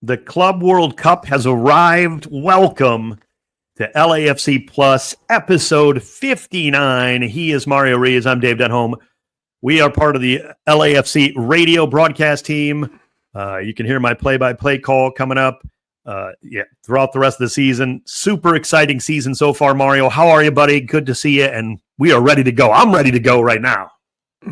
The Club World Cup has arrived. Welcome to LAFC Plus, episode 59. He is Mario Ruiz. I'm Dave Denholm. We are part of the LAFC radio broadcast team. You can hear my play-by-play call coming up throughout the rest of the season. Super exciting season so far, Mario. How are you, buddy? Good to see you, and we are ready to go. I'm ready to go right now.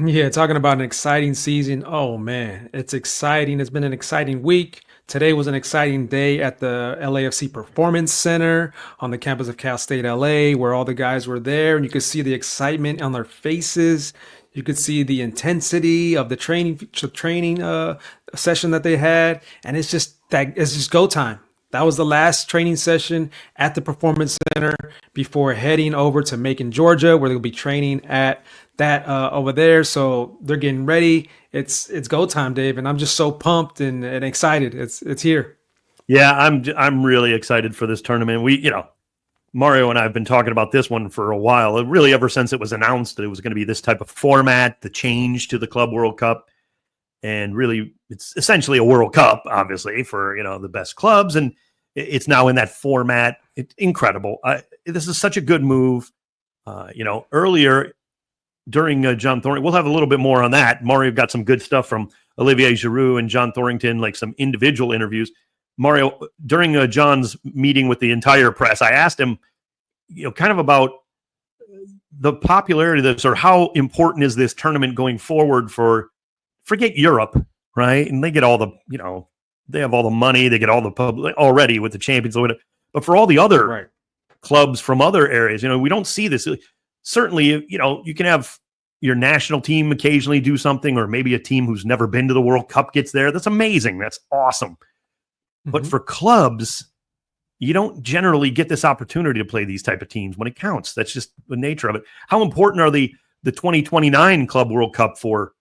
Yeah, talking about an exciting season. Oh, man, it's exciting. It's been an exciting week. Today was an exciting day at the LAFC Performance Center on the campus of Cal State LA, where all the guys were there, and you could see the excitement on their faces. You could see the intensity of the training session that they had, and it's just go time. That was the last training session at the Performance Center before heading over to Macon, Georgia, where they'll be training at that over there. So they're getting ready. It's go time, Dave, and I'm just so pumped and excited. It's here. Yeah, I'm really excited for this tournament. Mario and I have been talking about this one for a while. Really, ever since it was announced that it was going to be this type of format, the change to the Club World Cup, and really, it's essentially a World Cup, obviously, for the best clubs, and it's now in that format. It's incredible. This is such a good move. Earlier during John Thornton, we'll have a little bit more on that. Mario got some good stuff from Olivier Giroud and John Thornton, like some individual interviews. Mario, during John's meeting with the entire press, I asked him, kind of about the popularity of this, or how important is this tournament going forward forget Europe, right? And they get all the, they have all the money, they get all the public already with the champions, but for all the other clubs from other areas, we don't see this. Certainly, you can have your national team occasionally do something, or maybe a team who's never been to the World Cup gets there. That's amazing. That's awesome. Mm-hmm. But for clubs, you don't generally get this opportunity to play these type of teams when it counts. That's just the nature of it. How important are the 2029 Club World Cup for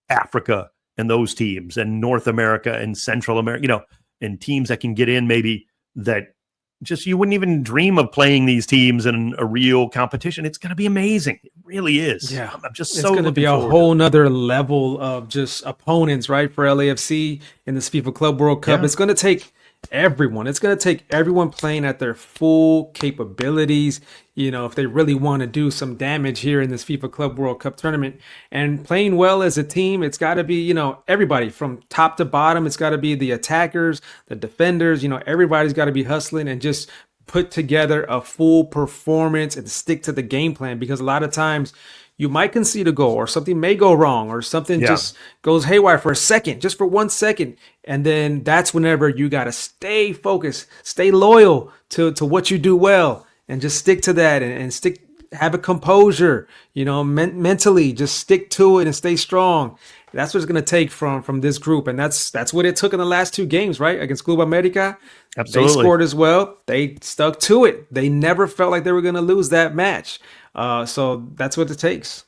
Africa and those teams, and North America and Central America, and teams that can get in maybe that just you wouldn't even dream of playing these teams in a real competition. It's going to be amazing. It really is. Yeah. It's going to be a whole nother level of just opponents, right, for LAFC in this FIFA Club World Cup. Yeah. It's going to take everyone. It's going to take everyone playing at their full capabilities, if they really want to do some damage here in this FIFA Club World Cup tournament. And playing well as a team, it's got to be, everybody from top to bottom. It's got to be the attackers, the defenders, everybody's got to be hustling and just put together a full performance and stick to the game plan, because a lot of times you might concede a goal, or something may go wrong, or something just goes haywire for a second, just for 1 second. And then that's whenever you got to stay focused, stay loyal to what you do well, and just stick to that and have a composure, mentally, just stick to it and stay strong. That's what it's going to take from this group. And that's what it took in the last two games, right? Against Club America. Absolutely. They scored as well. They stuck to it. They never felt like they were going to lose that match. So that's what it takes.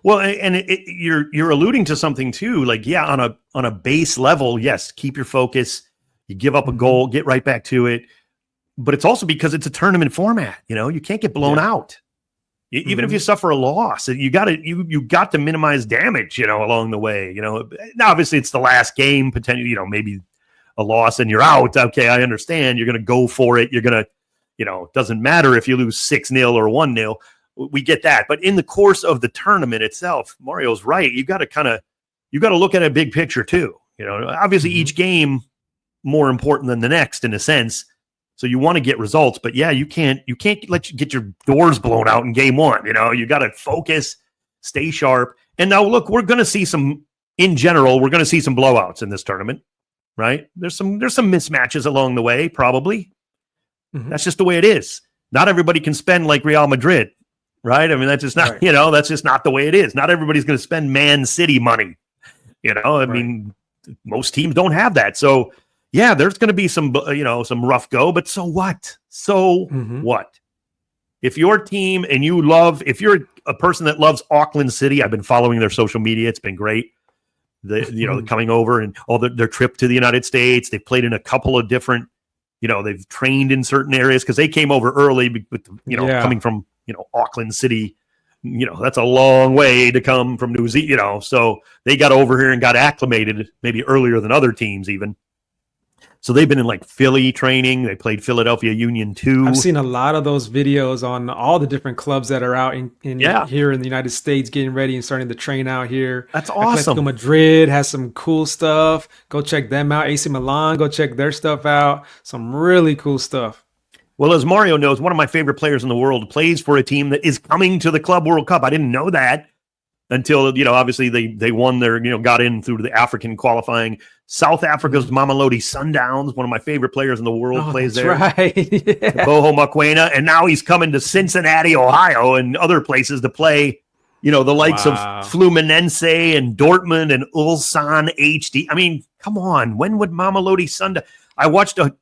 Well, and you're alluding to something too, on a base level, yes, keep your focus. You give up a goal, get right back to it. But it's also because it's a tournament format. You can't get blown out. Even if you suffer a loss, you got to minimize damage, along the way. Now, obviously it's the last game, potentially, maybe a loss and you're out. Okay, I understand. You're going to go for it. You're going to, it doesn't matter if you lose 6-0 or 1-0. We get that. But in the course of the tournament itself, Mario's right. You got to look at a big picture too. Obviously each game more important than the next in a sense. So you want to get results, but you can't let you get your doors blown out in game one. You got to focus, stay sharp. And now look, we're going to see in general, we're going to see some blowouts in this tournament, right? There's some mismatches along the way, probably. Mm-hmm. That's just the way it is. Not everybody can spend like Real Madrid, right? I mean, that's just not, that's just not the way it is. Not everybody's going to spend Man City money. I mean, most teams don't have that. So, yeah, there's going to be some rough go, but so what? What? If your team and if you're a person that loves Auckland City, I've been following their social media. It's been great. Coming over and all their trip to the United States. They've played in a couple of different, they've trained in certain areas because they came over early with, coming from, Auckland City, that's a long way to come from New Zealand, so they got over here and got acclimated maybe earlier than other teams even. So they've been in like Philly training. They played Philadelphia Union 2. I've seen a lot of those videos on all the different clubs that are out in here in the United States getting ready and starting to train out here. That's awesome. Atletico Madrid has some cool stuff. Go check them out. AC Milan, go check their stuff out. Some really cool stuff. Well, as Mario knows, one of my favorite players in the world plays for a team that is coming to the Club World Cup. I didn't know that until, obviously they won their, got in through the African qualifying. South Africa's Mamelodi Sundowns, one of my favorite players in the world, plays there. Right. Yeah. Boho Mokoena. And now he's coming to Cincinnati, Ohio, and other places to play, the likes of Fluminense and Dortmund and Ulsan HD. I mean, come on. When would Mamelodi Sundowns? I watched a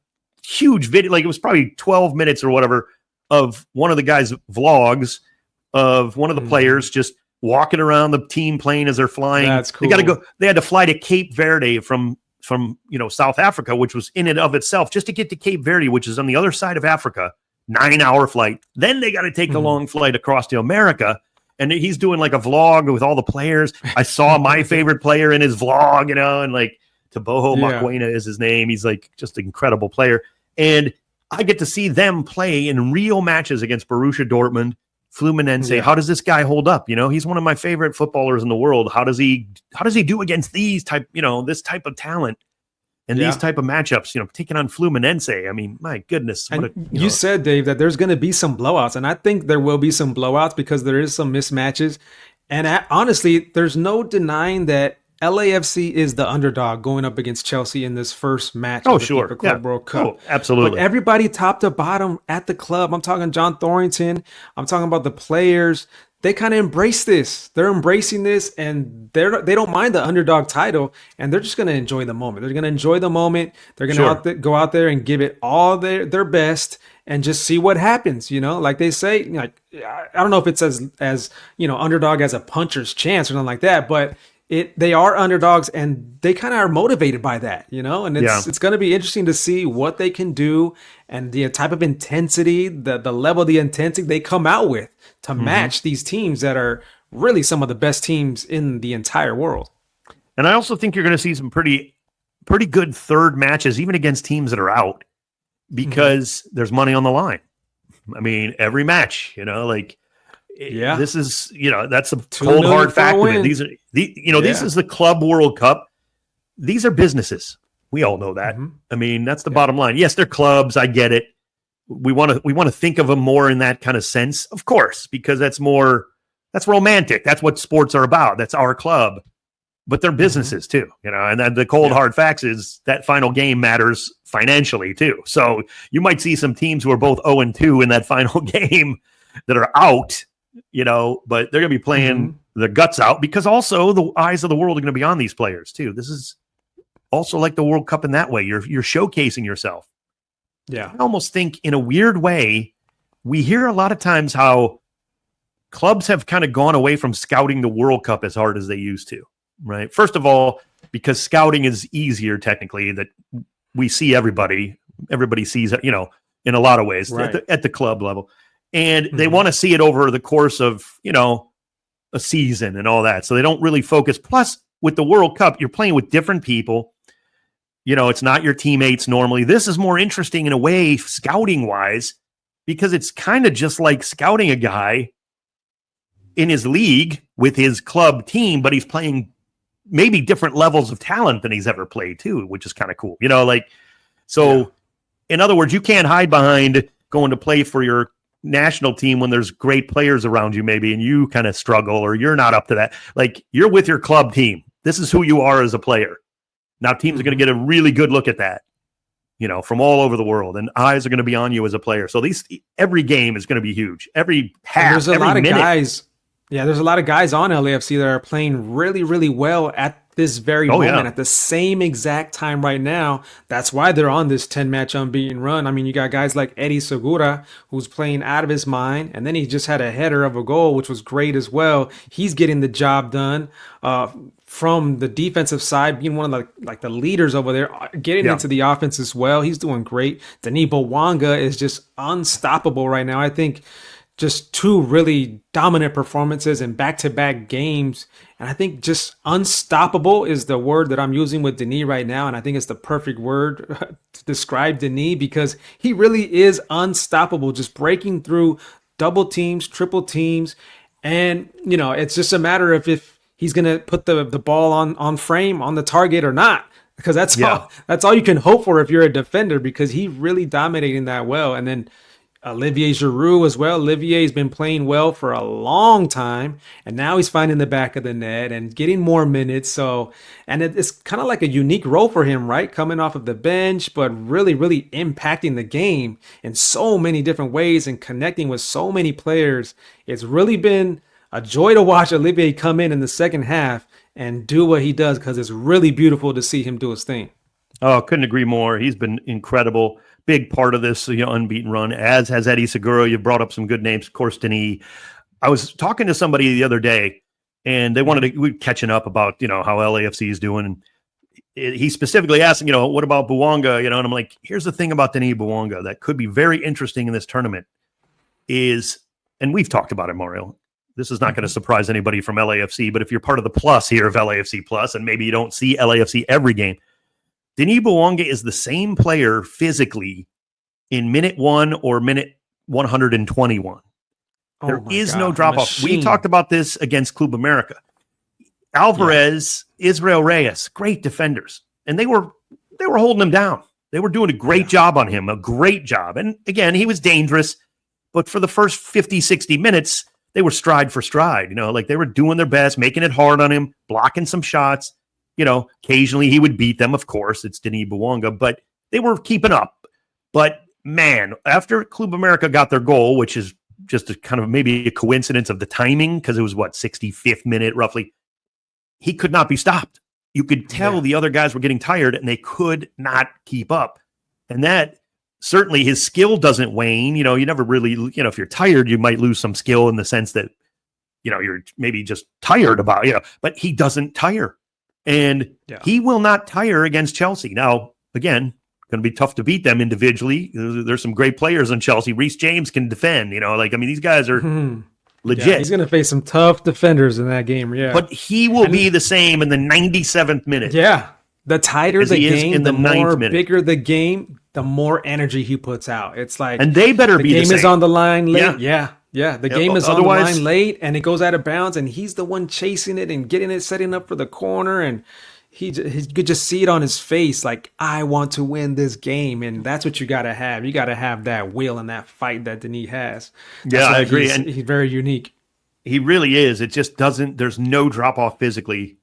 huge video, like it was probably 12 minutes or whatever, of one of the guys' vlogs of one of the players just walking around the team plane as they're flying. That's cool. They had to fly to Cape Verde from South Africa, which was in and of itself, just to get to Cape Verde, which is on the other side of Africa, 9-hour flight. Then they got to take the long flight across to America. And he's doing like a vlog with all the players. I saw my favorite player in his vlog, and like Boho Mokoena is his name. He's like just an incredible player. And I get to see them play in real matches against Borussia Dortmund, Fluminense. Yeah. How does this guy hold up? He's one of my favorite footballers in the world. How does he do against these type, this type of talent and these type of matchups, taking on Fluminense? I mean, my goodness. You said, Dave, that there's going to be some blowouts, and I think there will be some blowouts because there is some mismatches. And honestly, there's no denying that LAFC is the underdog going up against Chelsea in this first match of the FIFA Club World Cup. Oh, absolutely. But everybody top to bottom at the club, I'm talking John Thorrington, I'm talking about the players, they kind of embrace this. They're embracing this, and they don't mind the underdog title, and they're just going to enjoy the moment. They're going to enjoy the moment. They're going to go out there and give it all their best and just see what happens. Like they say, like I don't know if it's as underdog as a puncher's chance or something like that, but they are underdogs, and they kind of are motivated by that, and it's going to be interesting to see what they can do and the type of intensity, the level of the intensity they come out with to match these teams that are really some of the best teams in the entire world. And I also think you're going to see some pretty good third matches, even against teams that are out, because there's money on the line. I mean, every match, this is, that's a cold hard fact of it. These are this is the Club World Cup. These are businesses. We all know that. I mean, that's the bottom line. Yes, they're clubs. I get it. We want to think of them more in that kind of sense, of course, because that's romantic. That's what sports are about. That's our club, but they're businesses too, and then the cold hard facts is that final game matters financially too. So you might see some teams who are both 0-2 in that final game that are out, but they're going to be playing their guts out, because also the eyes of the world are going to be on these players too. This is also like the World Cup in that way. You're showcasing yourself. Yeah. I almost think in a weird way, we hear a lot of times how clubs have kind of gone away from scouting the World Cup as hard as they used to, right? First of all, because scouting is easier technically, that we see everybody sees, in a lot of ways at the club level. And they want to see it over the course of, a season and all that. So they don't really focus. Plus, with the World Cup, you're playing with different people. It's not your teammates normally. This is more interesting in a way, scouting-wise, because it's kind of just like scouting a guy in his league with his club team, but he's playing maybe different levels of talent than he's ever played too, which is kind of cool. In other words, you can't hide behind going to play for your national team when there's great players around you maybe, and you kind of struggle or you're not up to that. Like, you're with your club team. This is who you are as a player. Now teams are going to get a really good look at that, from all over the world, and eyes are going to be on you as a player. So every game is going to be huge. Every half, there's a lot of guys. Yeah, there's a lot of guys on LAFC that are playing really, really well at this very moment, at the same exact time right now. That's why they're on this 10-match unbeaten run. I mean, you got guys like Eddie Segura, who's playing out of his mind, and then he just had a header of a goal, which was great as well. He's getting the job done from the defensive side, being one of the leaders over there, getting into the offense as well. He's doing great. Bouanga is just unstoppable right now. I think just two really dominant performances in back-to-back games. And I think just unstoppable is the word that I'm using with Denis right now. And I think it's the perfect word to describe Denis, because he really is unstoppable, just breaking through double teams, triple teams. And, it's just a matter of if he's going to put the ball on frame, on the target or not. Because that's all you can hope for if you're a defender, because he really dominating that well. And then Olivier Giroud as well. Olivier's been playing well for a long time, and now he's finding the back of the net and getting more minutes. So, and it's kind of like a unique role for him, right? Coming off of the bench, but really, really impacting the game in so many different ways and connecting with so many players. It's really been a joy to watch Olivier come in the second half and do what he does, because it's really beautiful to see him do his thing. Oh, couldn't agree more. He's been incredible. Big part of this unbeaten run, as has Eddie Segura. You brought up some good names, of course, Denis. I was talking to somebody the other day, and we were catching up about how LAFC is doing. And he specifically asked, what about Bouanga? And I'm like, here's the thing about Denis Bouanga that could be very interesting in this tournament is, and we've talked about it, Mario. This is not going to surprise anybody from LAFC, but if you're part of the plus here of LAFC Plus, and maybe you don't see LAFC every game, Denis Bouanga is the same player physically in minute 1 or minute 121. There is no drop-off. We talked about this against Club America. Alvarez, Israel Reyes, great defenders. And they were holding him down. They were doing a great job on him, a great job. And again, he was dangerous. But for the first 50, 60 minutes, they were stride for stride. Like they were doing their best, making it hard on him, blocking some shots. Occasionally he would beat them. Of course, it's Denis Bouanga, but they were keeping up. But man, after Club America got their goal, which is just a kind of maybe a coincidence of the timing, because it was 65th minute roughly, he could not be stopped. You could tell the other guys were getting tired and they could not keep up. And that certainly his skill doesn't wane. You never really, if you're tired, you might lose some skill in the sense that, you're maybe just tired about, but he doesn't tire. And he will not tire against Chelsea. Now, again, going to be tough to beat them individually. There's some great players on Chelsea. Reece James can defend, these guys are legit. Yeah, he's going to face some tough defenders in that game. Yeah. But he will be the same in the 97th minute. Yeah. The tighter the game, the more bigger the game, the more energy he puts out. It's like, and they better be the same. The game is on the line late. Yeah. The game is on the line late, and it goes out of bounds, and he's the one chasing it and getting it, setting up for the corner, and he could just see it on his face, like, I want to win this game, and that's what you got to have. You got to have that will and that fight that Denis has. I agree. And he's very unique. He really is. It just doesn't. There's no drop off physically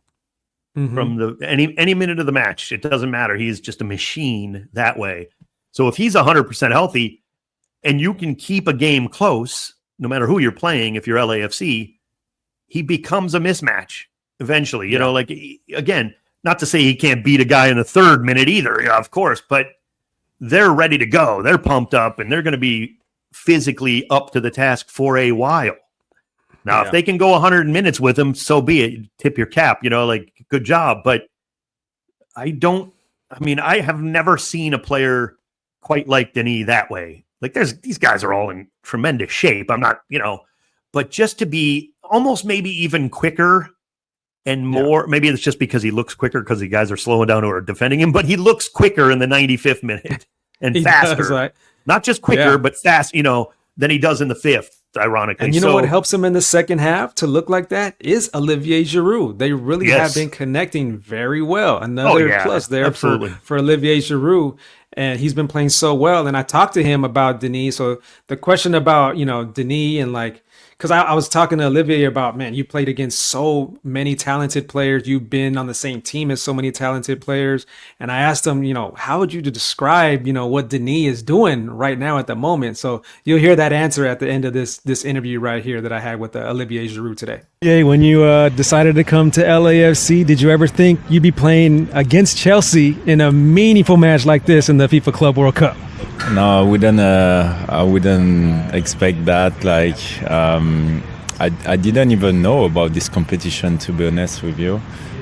from any minute of the match. It doesn't matter. He's just a machine that way. So if he's 100% healthy, and you can keep a game close, no matter who you're playing, if you're LAFC, he becomes a mismatch eventually. Again, not to say he can't beat a guy in the third minute either, of course, but they're ready to go. They're pumped up, and they're going to be physically up to the task for a while. Now, if they can go 100 minutes with him, so be it. Tip your cap, good job. But I have never seen a player quite like Denis that way. Like these guys are all in tremendous shape. I'm not, but just to be almost maybe even quicker and more, maybe it's just because he looks quicker because the guys are slowing down or defending him, but he looks quicker in the 95th minute and faster. Not just quicker, but fast, than he does in the fifth, ironically. And you know what helps him in the second half to look like that is Olivier Giroud. They really have been connecting very well. Another plus there for Olivier Giroud. And he's been playing so well. And I talked to him about Denis. So the question about, Denis and because I was talking to Olivier about, man, you played against so many talented players. You've been on the same team as so many talented players. And I asked him, how would you describe, what Denis is doing right now at the moment? So you'll hear that answer at the end of this interview right here that I had with Olivier Giroud today. Yeah, when you decided to come to LAFC, did you ever think you'd be playing against Chelsea in a meaningful match like this in the FIFA Club World Cup? No, I wouldn't expect that. I didn't even know about this competition, to be honest with you.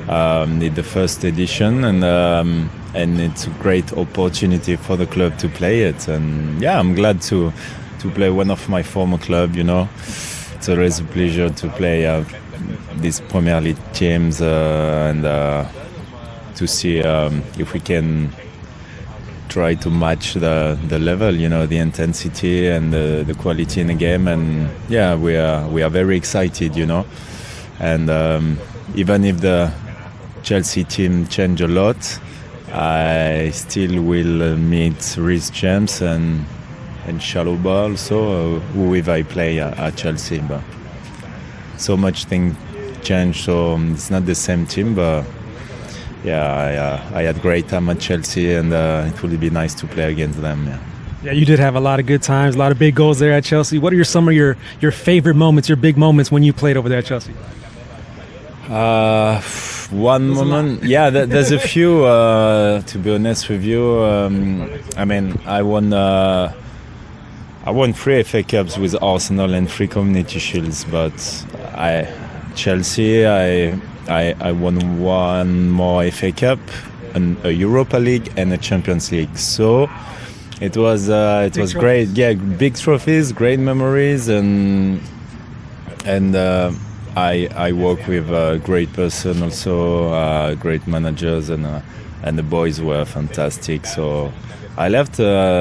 It's the first edition, and it's a great opportunity for the club to play it. And I'm glad to to play one of my former club. It's always a pleasure to play these Premier League teams and to see if we can try to match the level, the intensity and the quality in the game. And yeah, we are very excited, And even if the Chelsea team change a lot, I still will meet Reece James and Chalobah also, who I play at Chelsea. But so much things change, so it's not the same team. But yeah, I had great time at Chelsea, and it will be nice to play against them. Yeah, you did have a lot of good times, a lot of big goals there at Chelsea. What are some of your favorite moments, your big moments when you played over there at Chelsea? One moment, yeah, there's a few. To be honest with you, I won 3 FA Cups with Arsenal and 3 Community Shields, but Chelsea, I won 1 more FA Cup, a Europa League, and a Champions League. So it was great. Yeah, big trophies, great memories, and I work with a great person also, great managers, and the boys were fantastic. So I left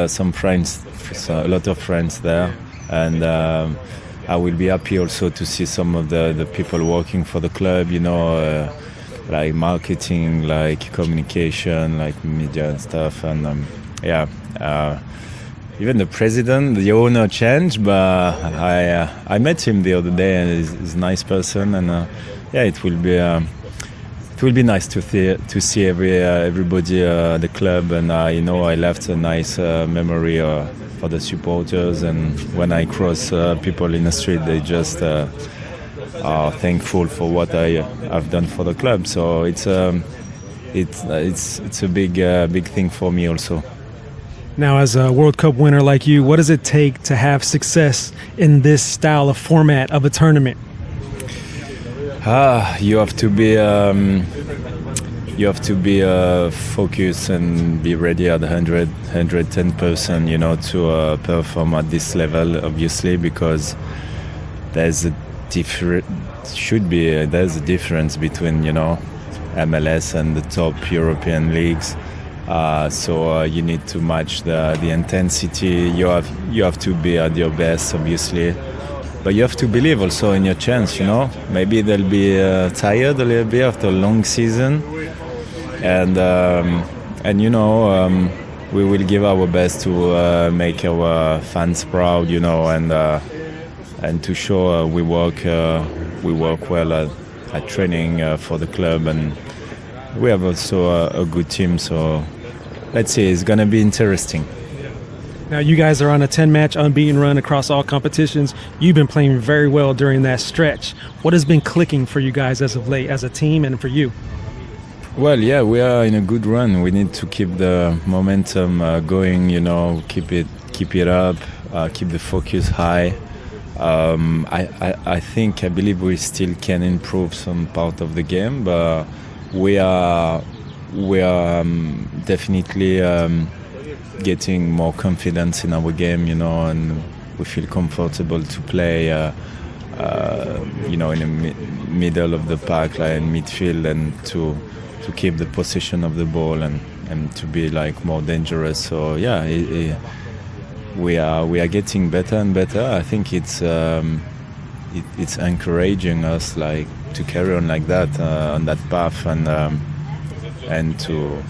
some friends, a lot of friends there, and I will be happy also to see some of the people working for the club, like marketing, like communication, like media and stuff. And even the president, the owner changed, but I met him the other day, and he's a nice person. And it will be nice to see everybody at the club. And I left a nice memory for the supporters. And when I cross people in the street, they just are thankful for what I have done for the club. So it's a big thing for me also. Now, as a World Cup winner like you, what does it take to have success in this style of format of a tournament? You have to be focused and be ready at 110%, to perform at this level, obviously, because there's a difference between, MLS and the top European leagues. So you need to match the intensity. You have to be at your best, obviously, but you have to believe also in your chance. Maybe they'll be tired a little bit after a long season, and we will give our best to make our fans proud, and to show we work well at training for the club, and we have also a good team. So let's see, it's going to be interesting. Now, you guys are on a 10-match unbeaten run across all competitions. You've been playing very well during that stretch. What has been clicking for you guys as of late, as a team and for you? Well, yeah, we are in a good run. We need to keep the momentum going, keep it up, keep the focus high. I believe we still can improve some part of the game, but we are definitely getting more confidence in our game, and we feel comfortable to play, in the middle of the pack, like in midfield, and to keep the possession of the ball and to be like more dangerous. So yeah, we are getting better and better. I think it's encouraging us like to carry on like that on that path, and to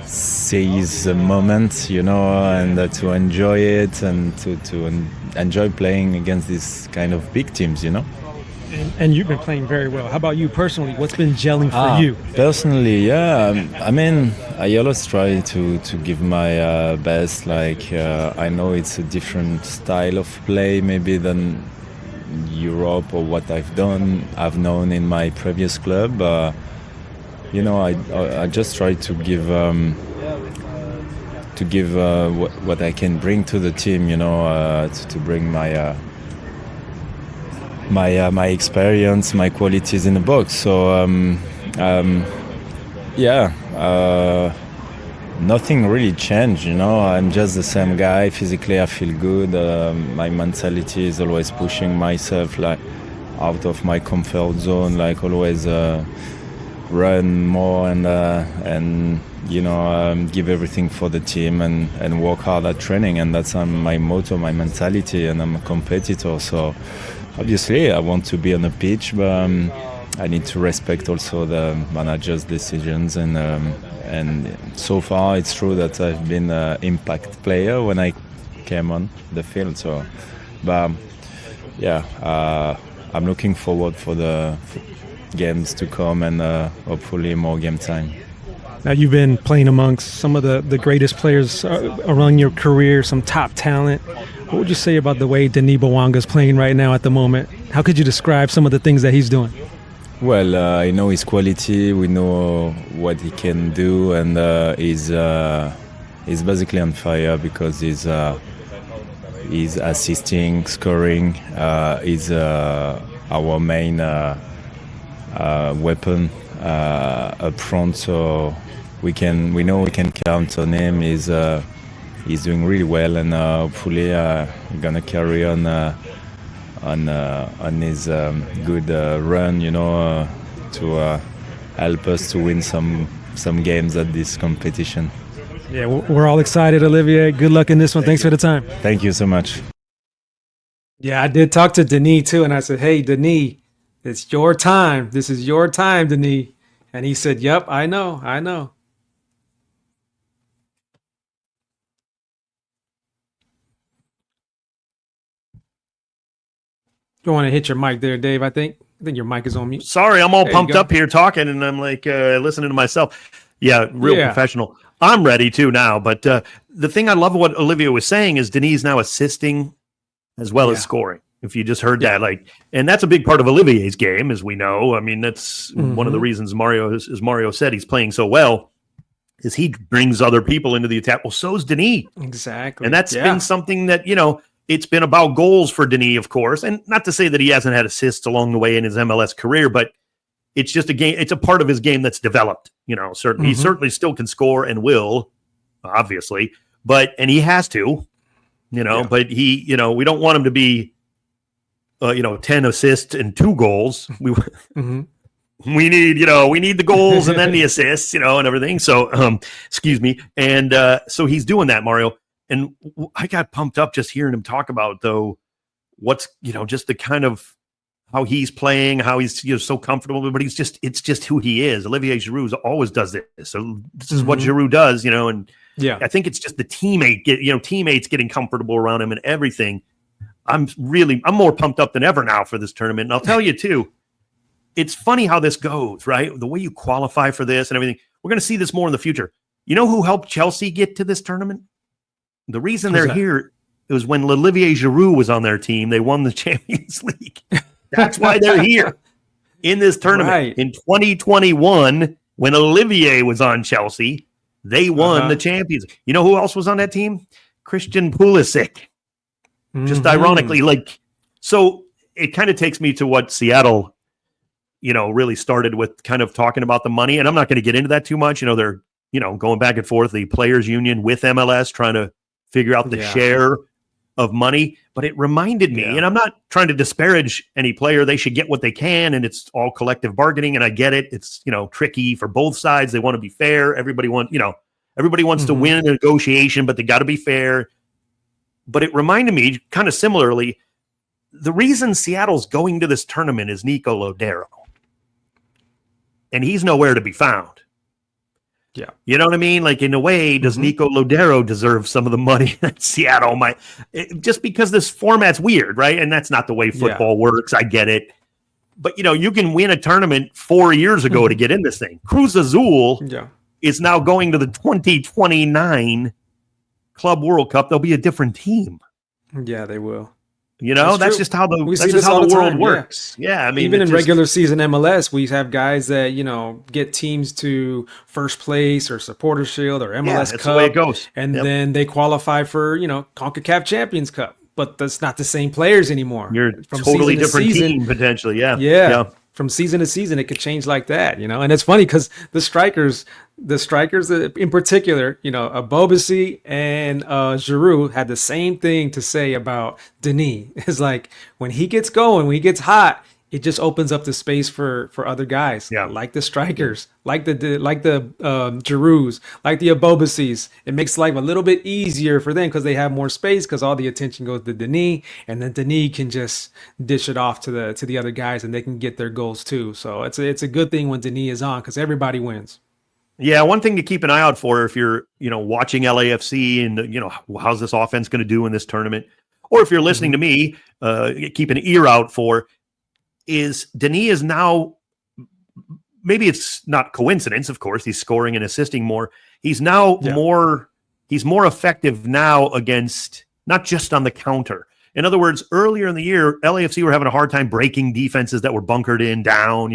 seize the moment, and to enjoy it, and to enjoy playing against these kind of big teams, And you've been playing very well. How about you personally? What's been gelling for you? Personally, yeah. I always try to give my best. Like I know it's a different style of play maybe than Europe or what I've known in my previous club. I just try to give what I can bring to the team. To bring my experience, my qualities in the box. So nothing really changed, you know. I'm just the same guy. Physically, I feel good. My mentality is always pushing myself like out of my comfort zone, like always run more and you know, give everything for the team and work hard at training. And that's my motto, my mentality. And I'm a competitor, so obviously I want to be on the pitch, but I need to respect also the manager's decisions. And so far it's true that I've been an impact player when I came on the field. So, but yeah, I'm looking forward for the games to come and hopefully more game time. Now, you've been playing amongst some of the greatest players around your career, some top talent. What would you say about the way Denis Bouanga is playing right now at the moment? How could you describe some of the things that he's doing? Well, I know his quality. We know what he can do, and he's basically on fire because he's assisting, scoring. He's our main weapon up front, so we know we can count on him. He's doing really well, and hopefully we're gonna carry on his good run, you know, to help us to win some games at this competition. Yeah, we're all excited, Olivier. Good luck in this one. Thanks for the time. Thank you so much. Yeah, I did talk to Denis too, and I said, "Hey, Denis, it's your time. This is your time, Denis." And he said, "Yep, I know. You want to hit your mic there, Dave? I think your mic is on mute. Sorry, I'm all There you pumped go. up here talking, and I'm like listening to myself. Yeah, real Yeah. professional. I'm ready too now. But the thing I love what Olivia was saying is Denis now assisting as well as Yeah. scoring. If you just heard that, like, and that's a big part of Olivier's game, as we know. I mean, that's one of the reasons as Mario said, he's playing so well, is he brings other people into the attack. Well, so's Denis. Exactly. And that's been something that, you know, it's been about goals for Denis, of course. And not to say that he hasn't had assists along the way in his MLS career, but it's just a game. It's a part of his game that's developed. You know, certainly he certainly still can score and will, obviously, and he has to, you know, but he, you know, we don't want him to be, 10 assists and 2 goals. We need, we need the goals and then the assists, and everything. So, excuse me. And so he's doing that, Mario. And I got pumped up just hearing him talk about, though, what's, just the kind of how he's playing, how he's so comfortable, but it's just who he is. Olivier Giroud always does this. So this is what Giroud does, and I think it's just the teammates getting comfortable around him and everything. I'm more pumped up than ever now for this tournament. And I'll tell you too, it's funny how this goes, right? The way you qualify for this and everything. We're going to see this more in the future. You know who helped Chelsea get to this tournament? The reason they're here is when Olivier Giroud was on their team, they won the Champions League. That's why they're here in this tournament. Right. In 2021, when Olivier was on Chelsea, they won the Champions. You know who else was on that team? Christian Pulisic. Just ironically, so it kind of takes me to what Seattle, really started with, kind of talking about the money. And I'm not going to get into that too much. They're, going back and forth, the players union with MLS, trying to figure out the share of money. But it reminded me, and I'm not trying to disparage any player. They should get what they can, and it's all collective bargaining. And I get it. It's, tricky for both sides. They want to be fair. Everybody wants to win a negotiation, but they got to be fair. But it reminded me, kind of similarly, the reason Seattle's going to this tournament is Nico Lodero. And he's nowhere to be found. Yeah. You know what I mean? Like, in a way, does Nico Lodero deserve some of the money that Seattle might? Just because this format's weird, right? And that's not the way football works. I get it. But, you can win a tournament 4 years ago to get in this thing. Cruz Azul is now going to the 2029 Club World Cup. They'll be a different team. Yeah, they will. That's just how the world works. Yeah, I mean, even in regular season MLS, we have guys that get teams to first place or Supporter Shield or MLS that's Cup, the way it goes. and then they qualify for CONCACAF Champions Cup. But that's not the same players anymore. You're from totally season to different season. team potentially. Yeah. Yeah. from season to season, it could change like that, And it's funny because the strikers in particular, Abobasi and Giroud had the same thing to say about Denis. It's like when he gets going, when he gets hot, it just opens up the space for other guys, like the strikers, like the Girouds, like the Abobasis. It makes life a little bit easier for them because they have more space because all the attention goes to Denis, and then Denis can just dish it off to the other guys, and they can get their goals too. So it's a good thing when Denis is on because everybody wins. Yeah, one thing to keep an eye out for if you're watching LAFC and how's this offense going to do in this tournament, or if you're listening to me, keep an ear out for. Is Denis is now, maybe it's not coincidence, of course, he's scoring and assisting more. He's now more effective now against, not just on the counter. In other words, earlier in the year, LAFC were having a hard time breaking defenses that were bunkered in down,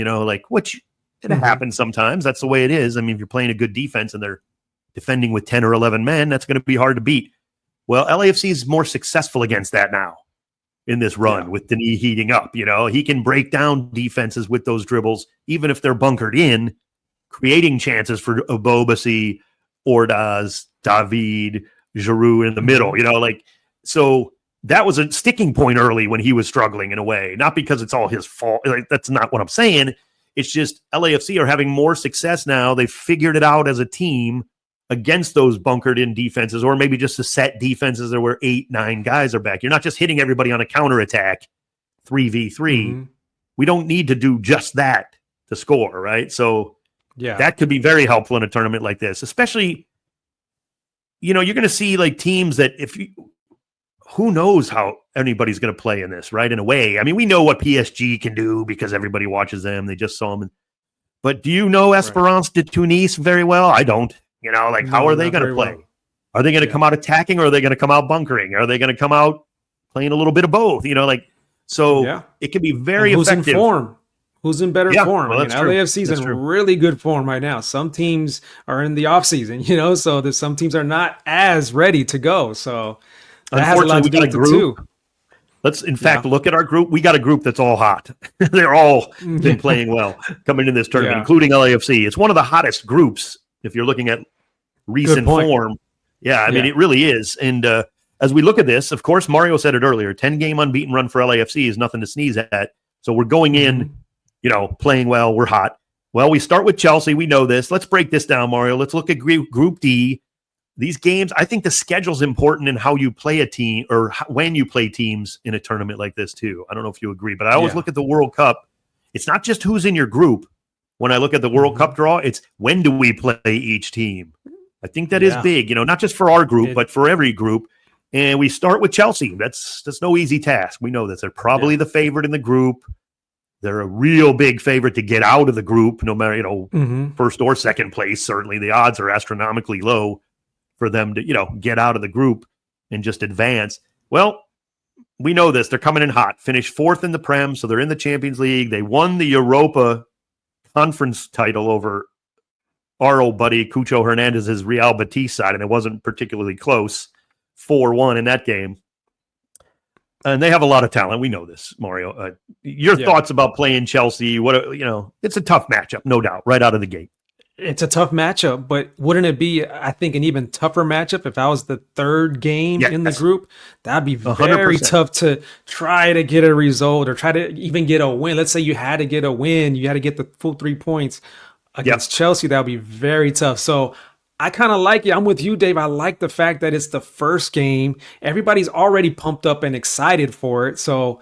which it happens sometimes. That's the way it is. I mean, if you're playing a good defense and they're defending with 10 or 11 men, that's going to be hard to beat. Well, LAFC is more successful against that now. In this run with Denis heating up, he can break down defenses with those dribbles, even if they're bunkered in, creating chances for Abobasi, Ordaz, David, Giroud in the middle, so that was a sticking point early when he was struggling in a way, not because it's all his fault. That's not what I'm saying. It's just LAFC are having more success now. They've figured it out as a team against those bunkered in defenses, or maybe just the set defenses where 8-9 guys are back. You're not just hitting everybody on a counterattack 3v3. We don't need to do just that to score, right? So that could be very helpful in a tournament like this, especially, you're going to see like teams that who knows how anybody's going to play in this, right? In a way, I mean, we know what PSG can do because everybody watches them. They just saw them. But do you know Esperance de Tunis very well? I don't. How are they going to play? Well. Are they going to come out attacking, or are they going to come out bunkering? Are they going to come out playing a little bit of both? It can be very who's effective. In form? Who's in better form? Well, LAFC's in really good form right now. Some teams are in the off season, so there's some teams are not as ready to go. So that has a lot to do with it too. Let's, in fact, look at our group. We got a group that's all hot. They're all been playing well coming into this tournament, including LAFC. It's one of the hottest groups if you're looking at recent form. I mean, it really is. And as we look at this, of course, Mario said it earlier, 10-game unbeaten run for LAFC is nothing to sneeze at. So we're going in, playing well. We're hot. Well, we start with Chelsea. We know this. Let's break this down, Mario. Let's look at Group D. These games, I think the schedule's important in how you play a team or when you play teams in a tournament like this too. I don't know if you agree, but I always look at the World Cup. It's not just who's in your group. When I look at the World Cup draw, it's when do we play each team? I think that is big, not just for our group, but for every group. And we start with Chelsea. That's no easy task. We know this. They're probably the favorite in the group. They're a real big favorite to get out of the group, no matter, first or second place. Certainly the odds are astronomically low for them to, get out of the group and just advance. Well, we know this. They're coming in hot. Finished fourth in the Prem, so they're in the Champions League. They won the Europa Conference title over our old buddy Cucho Hernandez's Real Betis side, and it wasn't particularly close, 4-1 in that game. And they have a lot of talent. We know this, Mario. Your thoughts about playing Chelsea? It's a tough matchup, no doubt, right out of the gate. It's a tough matchup, but wouldn't it be, I think, an even tougher matchup if that was the third game in the group? That'd be very 100%. Tough to try to get a result or try to even get a win. Let's say you had to get a win. You had to get the full 3 points against Chelsea. That would be very tough. So I kind of like it. I'm with you, Dave. I like the fact that it's the first game. Everybody's already pumped up and excited for it. So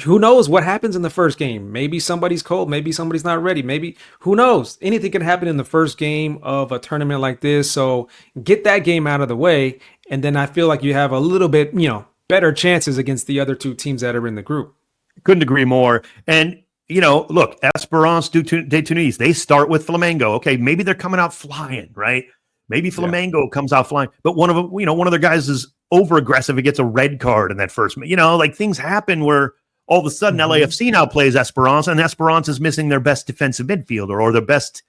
who knows what happens in the first game? Maybe somebody's cold. Maybe somebody's not ready. Maybe, who knows? Anything can happen in the first game of a tournament like this. So get that game out of the way. And then I feel like you have a little bit, better chances against the other two teams that are in the group. Couldn't agree more. And, look, Esperance de Tunis, they start with Flamengo. Okay, maybe they're coming out flying, right? Maybe Flamengo comes out flying. But one of them, one of their guys is over-aggressive and gets a red card in that first, things happen where all of a sudden LAFC now plays Esperance, and Esperance is missing their best defensive midfielder or their best,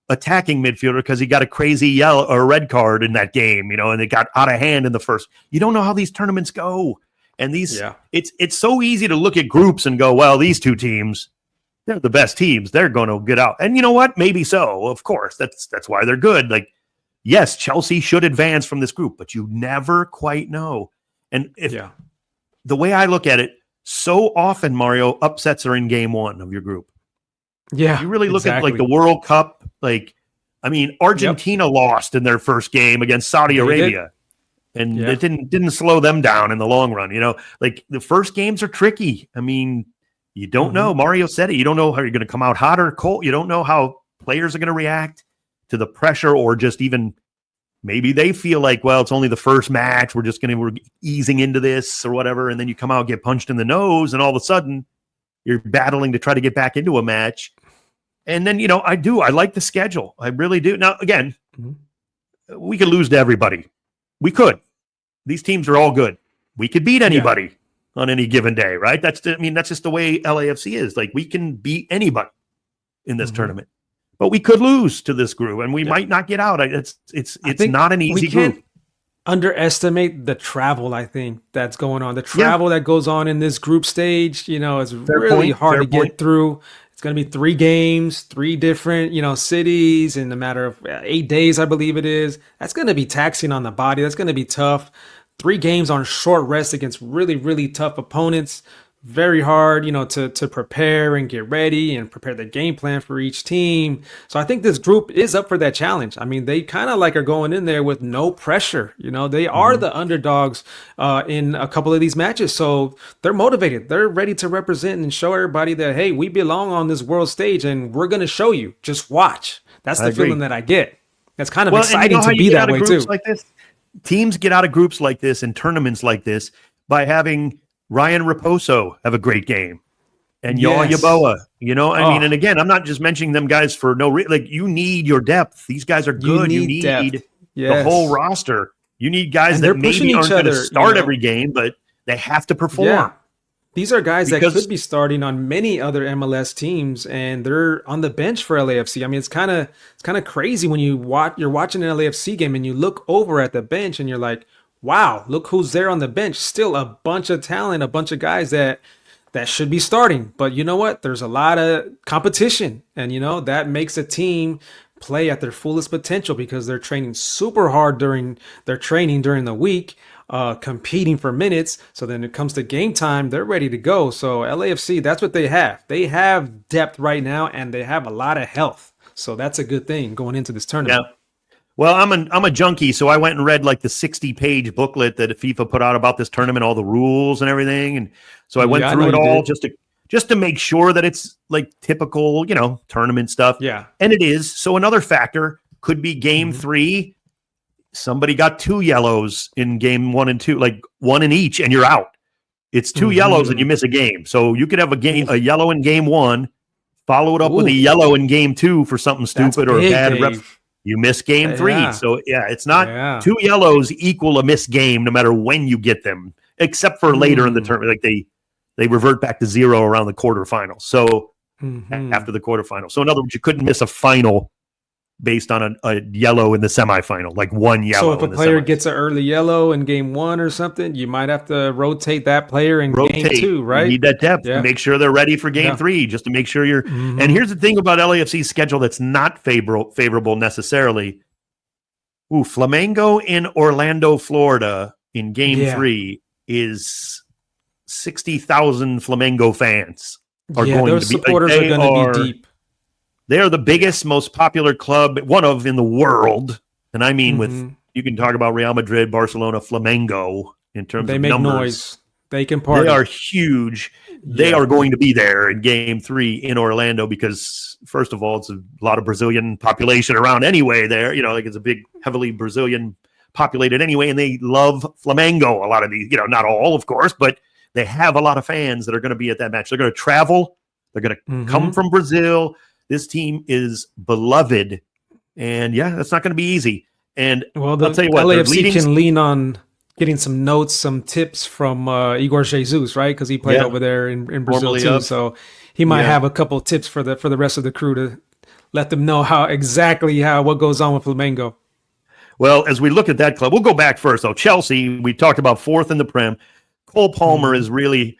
attacking midfielder because he got a crazy yellow or red card in that game, and it got out of hand in the first. You don't know how these tournaments go. And it's so easy to look at groups and go, well, these two teams, they're the best teams. They're going to get out. And you know what? Maybe so. Of course. That's why they're good. Like, yes, Chelsea should advance from this group, but you never quite know. And if the way I look at it, so often, Mario, upsets are in game one of your group. Yeah. You really look at like the World Cup. Like, I mean, Argentina lost in their first game against Saudi Arabia. And it didn't slow them down in the long run. You know, like the first games are tricky. I mean, you don't know. Mario said it. You don't know how you're going to come out hot or cold. You don't know how players are going to react to the pressure, or just even maybe they feel like, well, it's only the first match. We're easing into this or whatever. And then you come out, get punched in the nose, and all of a sudden you're battling to try to get back into a match. And then, you know, I like the schedule. I really do. Now, again, we could lose to everybody. We could. These teams are all good. We could beat anybody on any given day, right? That's just the way LAFC is. Like, we can beat anybody in this tournament, but we could lose to this group, and we might not get out. It's not an easy group. Can't underestimate the travel. I think that's going on. The travel that goes on in this group stage, you know, is really hard to get through. It's going to be 3 games, 3 different, you know, cities in a matter of 8 days, I believe it is. That's going to be taxing on the body. That's going to be tough. 3 games on short rest against really, really tough opponents. Very hard, you know, to prepare and get ready and prepare the game plan for each team. So I think this group is up for that challenge. I mean, they kind of like are going in there with no pressure. You know, they are the underdogs in a couple of these matches. So they're motivated. They're ready to represent and show everybody that, hey, we belong on this world stage and we're going to show you. Just watch. That's the feeling that I get. That's kind of exciting to be that way too. Like this? Teams get out of groups like this and tournaments like this by having Ryan Raposo have a great game, and Yaboa, you know, I mean, and again, I'm not just mentioning them guys for no reason. Like, you need your depth. These guys are good. You need the whole roster. You need guys that maybe aren't going to start every game, but they have to perform. Yeah. These are guys that could be starting on many other MLS teams, and they're on the bench for LAFC. I mean, it's kind of crazy when you're watching an LAFC game and you look over at the bench and you're like, wow, look who's there on the bench. Still a bunch of talent, a bunch of guys that should be starting. But you know what? There's a lot of competition, and you know that makes a team play at their fullest potential because they're training super hard during the week. Competing for minutes. So then it comes to game time, they're ready to go. So LAFC, that's what they have. They have depth right now, and they have a lot of health. So that's a good thing going into this tournament. Yeah. Well, I'm a junkie, so I went and read like the 60-page booklet that FIFA put out about this tournament, all the rules and everything. And so I went through it all just to make sure that it's like typical, you know, tournament stuff. Yeah. And it is. So another factor could be game 3. Somebody got 2 yellows in game 1 and 2, like 1 in each, and you're out. It's 2 yellows and you miss a game. So you could have a yellow in game 1, follow it up with a yellow in game 2 for something stupid or a bad ref. You miss game 3. So it's not 2 yellows equal a missed game no matter when you get them, except for later in the tournament. Like they revert back to 0 around the quarterfinals. So after the quarterfinals. So in other words, you couldn't miss a final based on a yellow in the semifinal, like 1 yellow. So if a player gets an early yellow in game 1 or something, you might have to rotate that player in game 2, right? You need that depth to make sure they're ready for game 3, just to make sure you're. And here's the thing about LAFC's schedule that's not favorable necessarily. Flamengo in Orlando, Florida in game 3 is 60,000 Flamengo fans are going to be. Those supporters are going to be deep. They are the biggest, most popular club, one of in the world. And I mean, with you can talk about Real Madrid, Barcelona, Flamengo in terms of numbers. They make noise. They can party. They are huge. They are going to be there in game 3 in Orlando because, first of all, it's a lot of Brazilian population around anyway there. You know, like it's a big, heavily Brazilian populated anyway, and they love Flamengo. A lot of these, you know, not all, of course, but they have a lot of fans that are going to be at that match. They're going to travel. They're going to come from Brazil. This team is beloved, and that's not going to be easy. And I'll tell you what, LAFC can lean on getting some notes, some tips from Igor Jesus, right? Because he played over there in Brazil too. So he might have a couple tips for the rest of the crew to let them know what goes on with Flamengo. Well, as we look at that club, we'll go back first though. Chelsea, we talked about 4th in the Prem. Cole Palmer is really,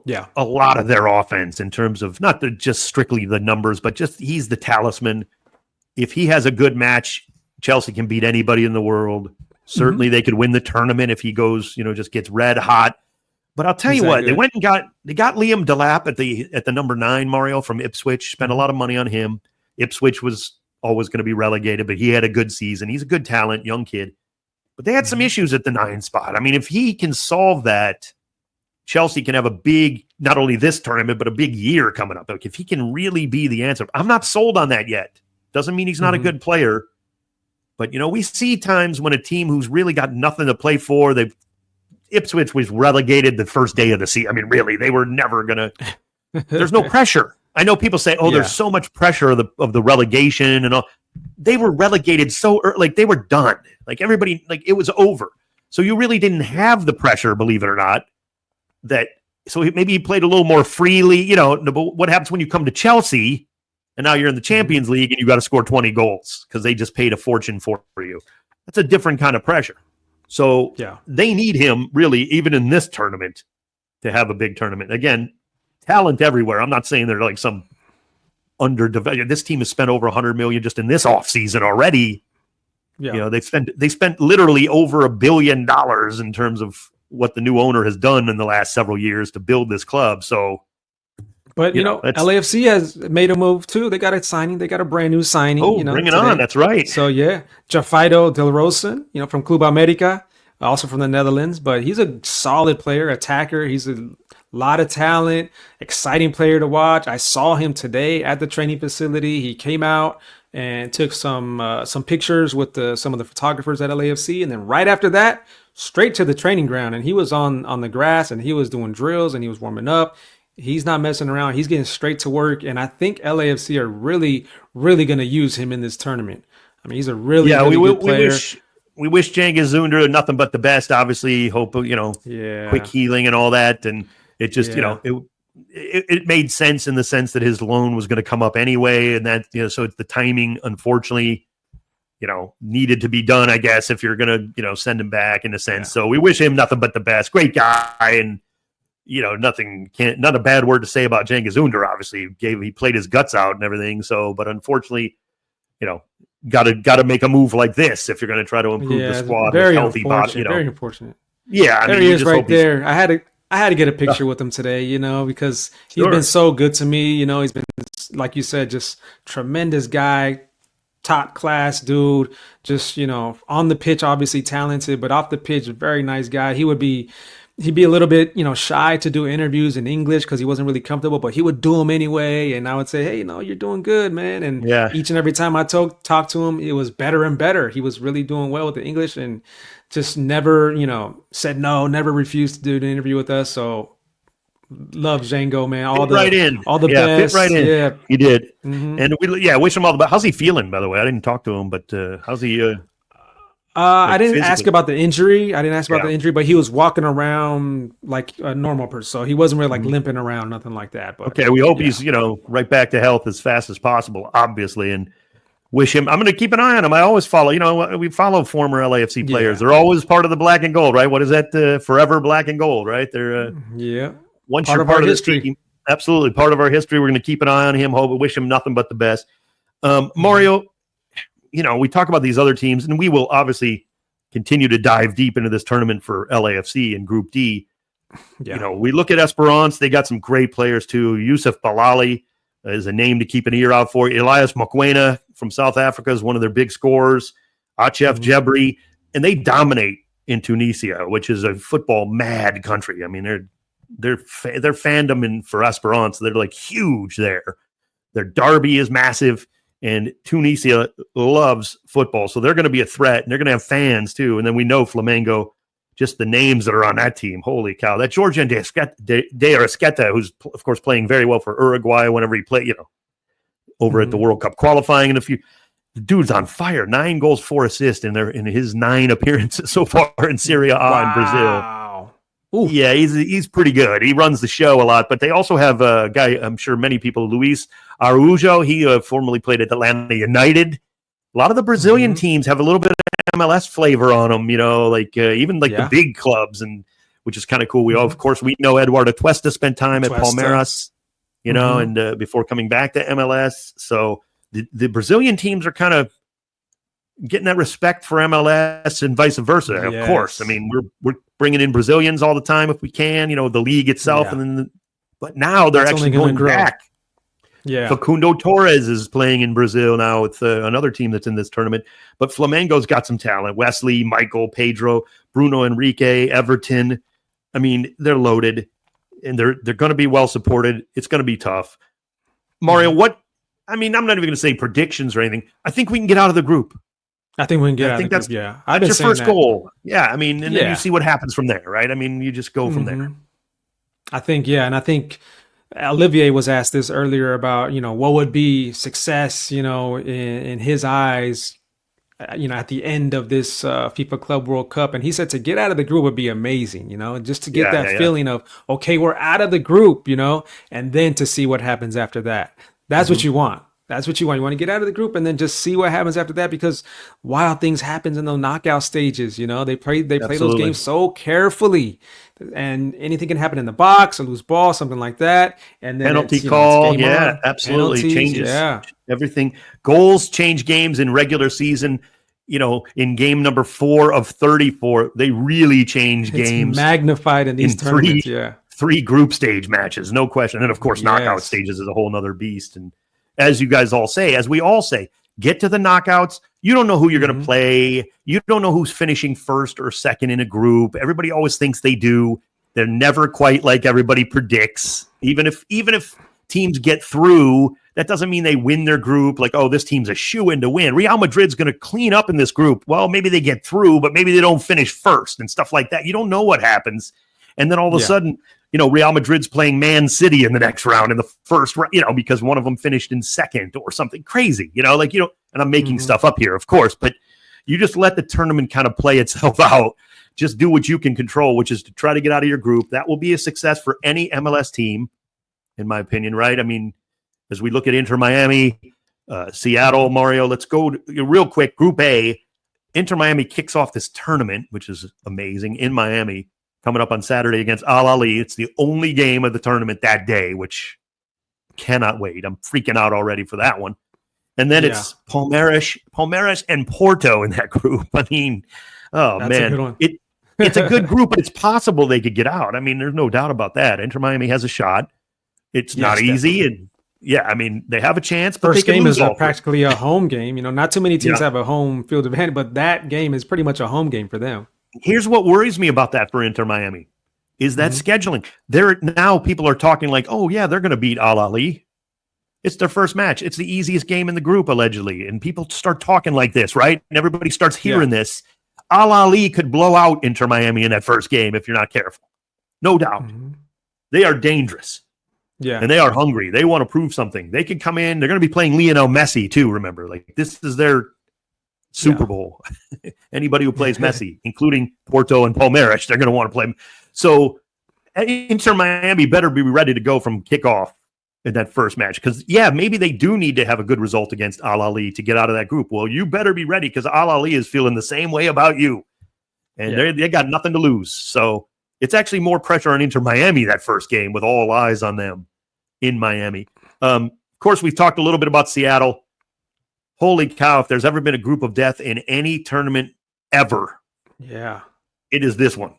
Yeah. a lot of their offense in terms of not just strictly the numbers, but just he's the talisman. If he has a good match, Chelsea can beat anybody in the world. Certainly they could win the tournament if he goes, just gets red hot. But I'll tell you what, they went and got Liam Delap at the number 9, Mario, from Ipswich, spent a lot of money on him. Ipswich was always going to be relegated, but he had a good season. He's a good talent, young kid. But they had some issues at the 9 spot. I mean, if he can solve that, Chelsea can have a big, not only this tournament, but a big year coming up. Like if he can really be the answer. I'm not sold on that yet. Doesn't mean he's not a good player. But, we see times when a team who's really got nothing to play for, Ipswich was relegated the first day of the season. I mean, really, they were never going to – there's no pressure. I know people say, there's so much pressure of the relegation and all. They were relegated so early, like they were done. Like everybody, like it was over. So you really didn't have the pressure, believe it or not. So maybe he played a little more freely, but what happens when you come to Chelsea and now you're in the Champions League and you got to score 20 goals because they just paid a fortune for you? That's a different kind of pressure. So they need him really, even in this tournament, to have a big tournament. Again, talent everywhere. I'm not saying they're like some underdeveloped. This team has spent over $100 million just in this offseason already. Yeah. They spent literally over $1 billion in terms of what the new owner has done in the last several years to build this club. So, but LAFC has made a move too. They got a signing. They got a brand new signing. Bring it on. That's right. So Jafaido Del Rosen, from Club America, also from the Netherlands. But he's a solid player, attacker. He's a lot of talent, exciting player to watch. I saw him today at the training facility. He came out and took some pictures with some of the photographers at LAFC, and then right after that, straight to the training ground. And he was on the grass, and he was doing drills, and he was warming up. He's not messing around. He's getting straight to work, and I think LAFC are really, really going to use him in this tournament. I mean, he's a really good player. We wish Cengiz Ünder nothing but the best. Obviously, hope quick healing and all that, and it just it made sense in the sense that his loan was going to come up anyway, and that so it's the timing, unfortunately, needed to be done. I guess if you're going to send him back in a sense. So we wish him nothing but the best. Great guy, and not a bad word to say about Cengiz Ünder. Obviously, he played his guts out and everything. So, but unfortunately, got to make a move like this if you're going to try to improve the squad. Very healthy body, very unfortunate. Yeah, there he is right there. I had to get a picture with him today, because he's been so good to me. He's been, like you said, just tremendous guy, top class dude. Just on the pitch, obviously talented, but off the pitch, very nice guy. He'd be a little bit, shy to do interviews in English because he wasn't really comfortable, but he would do them anyway. And I would say, hey, you're doing good, man. And each and every time I talked to him, it was better and better. He was really doing well with the English and just never, said no, never refused to do an interview with us. So love Django, man. All the best. Fit right in. Yeah, he did. Mm-hmm. And we wish him all the best. How's he feeling, by the way? I didn't talk to him, but how's he? I didn't ask about the injury. But he was walking around like a normal person. So he wasn't really limping around, nothing like that. But okay, we hope he's, right back to health as fast as possible, obviously, and wish him. I'm going to keep an eye on him. I always follow, we follow former LAFC players. They're always part of the black and gold, right? What is that? Forever black and gold, right? They're once you're part of history. Team, absolutely part of our history. We're going to keep an eye on him. Wish him nothing but the best. Mario, we talk about these other teams, and we will obviously continue to dive deep into this tournament for LAFC in Group D. We look at Esperance. They got some great players too. Yusuf Balali is a name to keep an ear out for. Elias Mokwena from South Africa is one of their big scorers. Achef Jebri, and they dominate in Tunisia, which is a football mad country. I mean, their fandom for Esperance, they're like huge there. Their derby is massive. And Tunisia loves football, so they're going to be a threat, and they're going to have fans too. And then we know Flamengo, just the names that are on that team. Holy cow! That Georgian de Arrascaeta, who's of course playing very well for Uruguay whenever he play, over at the World Cup qualifying in a few. The dude's on fire. 9 goals, 4 assists in his 9 appearances so far in Serie A in Brazil. Ooh. Yeah, he's pretty good. He runs the show a lot, but they also have a guy, I'm sure many people, Luis Araujo. He formerly played at Atlanta United. A lot of the Brazilian teams have a little bit of MLS flavor on them, even the big clubs. And which is kind of cool. Of course, we know Eduardo Tuesta spent time at Palmeiras, and before coming back to MLS. So the Brazilian teams are kind of getting that respect for MLS and vice versa. Yes. Of course, I mean we're bringing in Brazilians all the time if we can. The league itself, and then but now they're actually going back. Yeah, Facundo Torres is playing in Brazil now with another team that's in this tournament. But Flamengo's got some talent. Wesley, Michael, Pedro, Bruno Henrique, Everton. I mean, they're loaded, and they're going to be well supported. It's going to be tough. Mario, I'm not even going to say predictions or anything. I think we can get out of the group. I think we can get out of the group. Yeah, that's your first goal. Yeah, I mean, and then you see what happens from there, right? I mean, you just go from there. I think, and I think Olivier was asked this earlier about, what would be success, in his eyes, at the end of this FIFA Club World Cup. And he said to get out of the group would be amazing, just to get that feeling of, okay, we're out of the group, and then to see what happens after that. That's what you want. That's what you want. You want to get out of the group and then just see what happens after that, because wild things happen in those knockout stages. They play those games so carefully, and anything can happen in the box, a loose ball, something like that. And then penalty call. Yeah, absolutely. Penalties, changes everything. Goals change games in regular season. In game number 4 of 34, they really change games. Magnified in these tournaments. Three group stage matches, no question. And of course, knockout stages is a whole nother beast. And as you guys all say, as we all say, get to the knockouts. You don't know who you're going to play. You don't know who's finishing first or second in a group. Everybody always thinks they do. They're never quite like everybody predicts. Even if teams get through, that doesn't mean they win their group. Like, oh, this team's a shoo-in to win. Real Madrid's going to clean up in this group. Well, maybe they get through, but maybe they don't finish first and stuff like that. You don't know what happens. And then all of a sudden, Real Madrid's playing Man City in the next round in the first round, because one of them finished in second or something crazy, and I'm making stuff up here, of course, but you just let the tournament kind of play itself out. Just do what you can control, which is to try to get out of your group. That will be a success for any MLS team, in my opinion, right? I mean, as we look at Inter Miami, Seattle, Mario, let's go real quick. Group A, Inter Miami kicks off this tournament, which is amazing, in Miami, coming up on Saturday against Al Ahly. It's the only game of the tournament that day, which cannot wait. I'm freaking out already for that one. And then it's Palmeiras and Porto in that group. I mean, that's man, a good one. It's a good group, but it's possible they could get out. I mean, there's no doubt about that. Inter Miami has a shot. It's not easy, and they have a chance. But first game is practically a home game. Not too many teams have a home field advantage, but that game is pretty much a home game for them. Here's what worries me about that for Inter Miami is that scheduling. Now people are talking like, oh yeah, they're going to beat Al Ahly. It's their first match. It's the easiest game in the group, allegedly. And people start talking like this, right? And everybody starts hearing this. Al Ahly could blow out Inter Miami in that first game if you're not careful. No doubt. They are dangerous. Yeah. And they are hungry. They want to prove something. They could come in. They're going to be playing Lionel Messi too, remember. Like, this is their Super Bowl. Anybody who plays Messi, including Porto and Palmeiras, they're going to want to play him. So Inter Miami better be ready to go from kickoff in that first match. Because, maybe they do need to have a good result against Al Ahly to get out of that group. Well, you better be ready because Al Ahly is feeling the same way about you. And they got nothing to lose. So it's actually more pressure on Inter Miami that first game with all eyes on them in Miami. Of course, we've talked a little bit about Seattle. Holy cow, if there's ever been a group of death in any tournament ever, it is this one.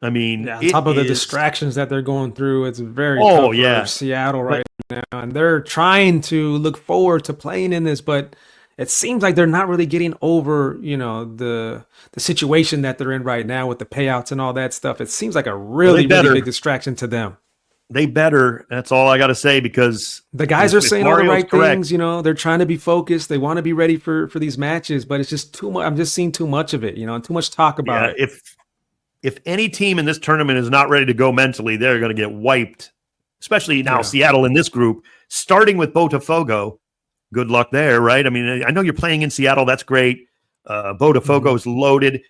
I mean, on top of the distractions that they're going through, it's very tough for Seattle right now. And they're trying to look forward to playing in this, but it seems like they're not really getting over, the situation that they're in right now with the payouts and all that stuff. It seems like a really big distraction to them. They better. That's all I got to say, because the guys are saying all the right things. They're trying to be focused. They want to be ready for these matches, but it's just too much. I'm just seeing too much of it, and too much talk about it. If any team in this tournament is not ready to go mentally, they're going to get wiped, especially now Seattle in this group, starting with Botafogo. Good luck there, right? I mean, I know you're playing in Seattle. That's great. Botafogo is loaded.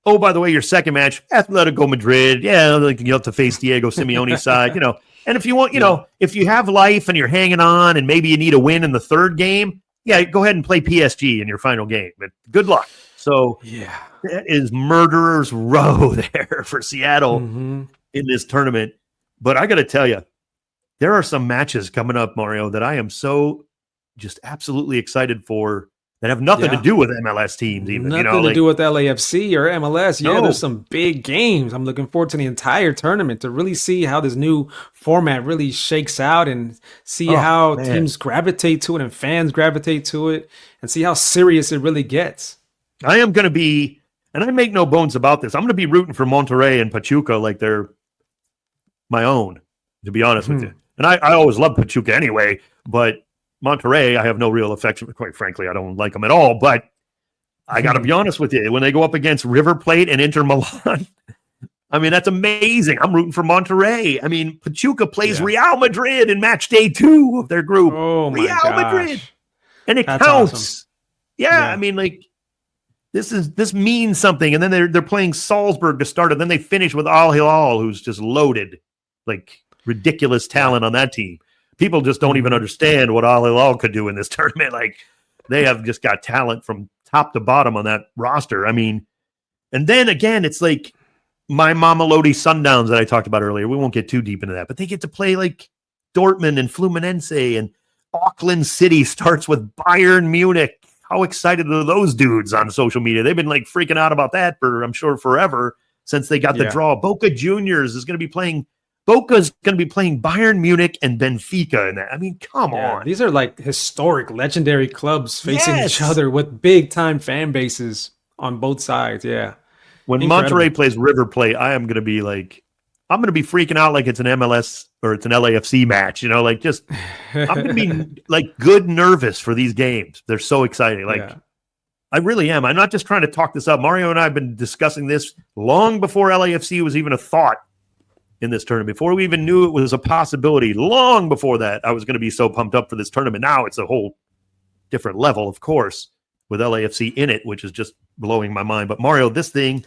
Oh, by the way, your second match, Atletico Madrid. Yeah, you have to face Diego Simeone's side, And if you want, if you have life and you're hanging on and maybe you need a win in the third game, go ahead and play PSG in your final game. But good luck. So Yeah. that is murderer's row there for Seattle in this tournament. But I got to tell you, there are some matches coming up, Mario, that I am so just absolutely excited for that have nothing to do with MLS teams even. Nothing to do with LAFC or MLS. Yeah, No. there's some big games. I'm looking forward to the entire tournament to really see how this new format really shakes out and see how teams gravitate to it and fans gravitate to it and see how serious it really gets. I am going to be, and I make no bones about this, I'm going to be rooting for Monterrey and Pachuca like they're my own, to be honest with you. And I always loved Pachuca anyway, but Monterrey, I have no real affection. Quite frankly, I don't like them at all. But I got to be honest with you. When they go up against River Plate and Inter Milan, I mean, that's amazing. I'm rooting for Monterrey. I mean, Pachuca plays Real Madrid in match day 2 of their group. Oh, my Real gosh. Madrid. And it That's counts. awesome. Yeah, I mean, like, this means something. And then they're playing Salzburg to start, and then they finish with Al Hilal, who's just loaded. Like, ridiculous talent on that team. People just don't even understand what Al Hilal could do in this tournament. Like, they have just got talent from top to bottom on that roster. I mean, and then again, it's like my Mamelodi Sundowns that I talked about earlier. We won't get too deep into that, but they get to play like Dortmund and Fluminense, and Auckland City starts with Bayern Munich. How excited are those dudes on social media? They've been like freaking out about that for, I'm sure, forever since they got the draw. Boca Juniors is going to be playing. Boca's going to be playing Bayern Munich and Benfica in that. I mean, come on. These are like historic, legendary clubs facing each other with big-time fan bases on both sides. Yeah. When Monterrey plays River Plate, I am going to be like, I'm going to be freaking out like it's an MLS or it's an LAFC match. You know, like just, I'm going to be like good nervous for these games. They're so exciting. Like, I really am. I'm not just trying to talk this up. Mario and I have been discussing this long before LAFC was even a thought in this tournament. Before we even knew it was a possibility, long before that, I was going to be so pumped up for this tournament. Now it's a whole different level, of course, with LAFC in it, which is just blowing my mind. But Mario, this thing,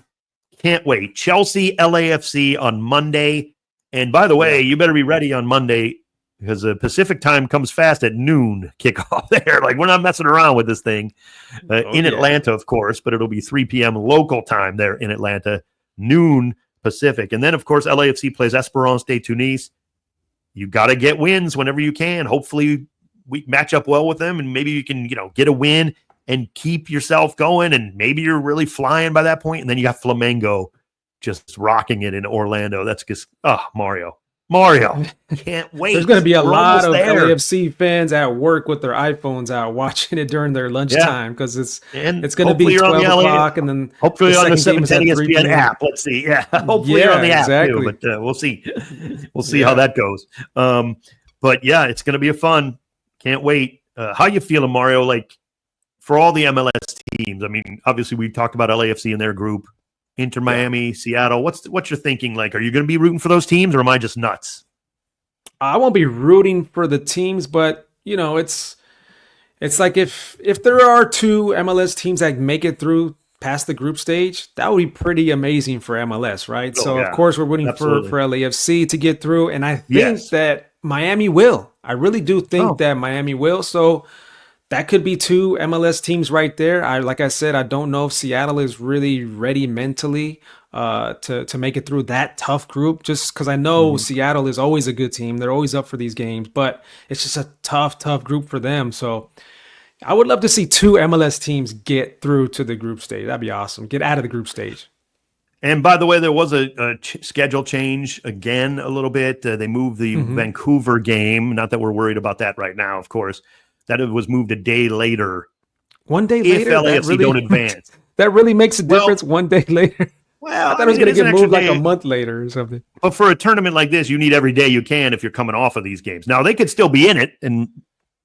can't wait. Chelsea, LAFC on Monday. And by the way, you better be ready on Monday because the Pacific time comes fast at noon kickoff there. Like, we're not messing around with this thing in Atlanta, of course, but it'll be 3 p.m. local time there in Atlanta, noon Pacific. And then, of course, LAFC plays Esperance de Tunis. You got to get wins whenever you can. Hopefully we match up well with them, and maybe you can, get a win and keep yourself going, and maybe you're really flying by that point. And then you got Flamengo just rocking it in Orlando. That's just, Mario, can't wait. There's going to be a lot of LAFC fans at work with their iPhones out watching it during their lunchtime because it's going to be 12 o'clock, and then hopefully on the 710 ESPN app. Let's see. Yeah, hopefully you're on the app too, but we'll see. We'll see how that goes. But yeah, it's going to be a fun. Can't wait. How you feeling, Mario? Like, for all the MLS teams, I mean, obviously we talked about LAFC in their group. Inter Miami, Seattle. What's your thinking? Like, are you going to be rooting for those teams, or am I just nuts? I won't be rooting for the teams, but it's like if there are 2 MLS teams that make it through past the group stage, that would be pretty amazing for MLS, right? Of course we're rooting for LAFC to get through, and I think that Miami will. I really do think that Miami will. So that could be 2 MLS teams right there. Like I said, I don't know if Seattle is really ready mentally to make it through that tough group, just because I know Seattle is always a good team. They're always up for these games, but it's just a tough group for them. So I would love to see 2 MLS teams get through to the group stage. That'd be awesome. Get out of the group stage. And by the way, there was a schedule change again a little bit. They moved the Vancouver game. Not that we're worried about that right now, of course. That it was moved a day later. 1 day later? If LAFC don't advance. That really makes a difference 1 day later. Well, I thought it was going to get moved like a month later or something. But for a tournament like this, you need every day you can if you're coming off of these games. Now, they could still be in it, and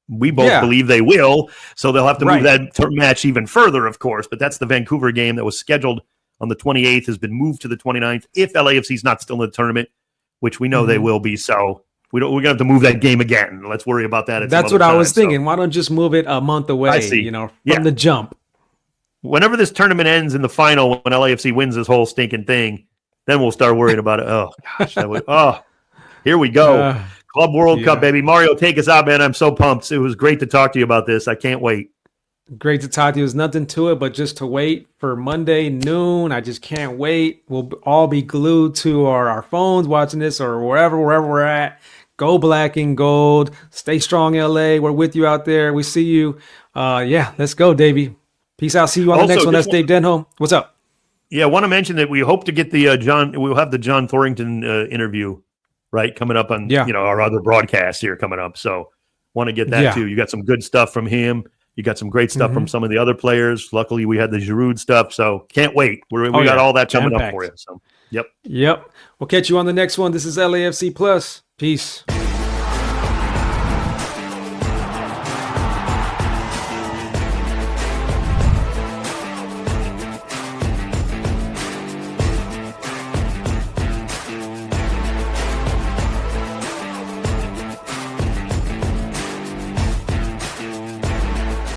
we both believe they will, so they'll have to move that match even further, of course. But that's the Vancouver game that was scheduled on the 28th, has been moved to the 29th. If LAFC is not still in the tournament, which we know they will be, so we're going to have to move that game again. Let's worry about that. That's what I was thinking. Why don't just move it a month away, from the jump? Whenever this tournament ends in the final, when LAFC wins this whole stinking thing, then we'll start worrying about it. Oh, gosh. Here we go. Club World Cup, baby. Mario, take us out, man. I'm so pumped. It was great to talk to you about this. I can't wait. Great to talk to you. There's nothing to it but just to wait for Monday noon. I just can't wait. We'll all be glued to our phones watching this or wherever we're at. Go black and gold. Stay strong, LA. We're with you out there. We see you. Let's go, Davey. Peace out. See you on the next one. That's Dave Denholm. What's up? Yeah, I want to mention that we hope to get the we'll have the John Thorrington interview, right, coming up on our other broadcast here coming up. So want to get that too. You got some good stuff from him. You got some great stuff from some of the other players. Luckily, we had the Giroud stuff, so can't wait. We got all that coming up for you. So, yep. We'll catch you on the next one. This is LAFC Plus. Peace.